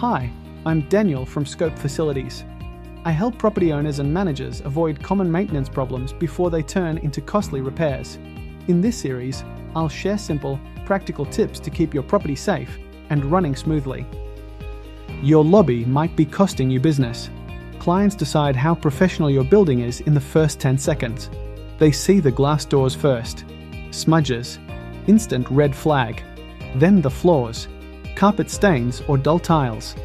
Hi, I'm Daniel from Scope Facilities. I help property owners and managers avoid common maintenance problems before they turn into costly repairs. In this series, I'll share simple, practical tips to keep your property safe and running smoothly. Your lobby might be costing you business. Clients decide how professional your building is in the first 10 seconds. They see the glass doors first. Smudges, instant red flag. Then the floors, carpet stains or dull tiles.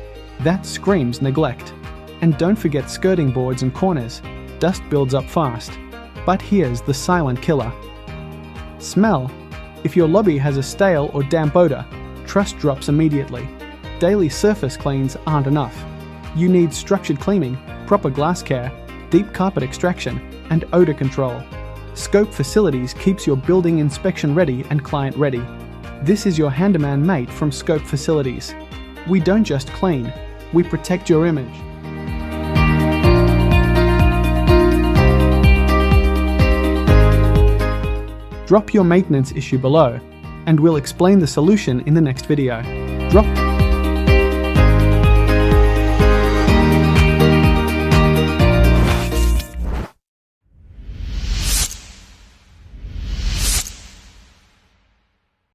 That screams neglect. And don't forget skirting boards and corners. Dust builds up fast. But here's the silent killer. Smell. If your lobby has a stale or damp odor, trust drops immediately. Daily surface cleans aren't enough. You need structured cleaning, proper glass care, deep carpet extraction, and odor control. Scope Facilities keeps your building inspection ready and client ready. This is your handyman mate from Scope Facilities. We don't just clean, we protect your image. Drop your maintenance issue below, and we'll explain the solution in the next video.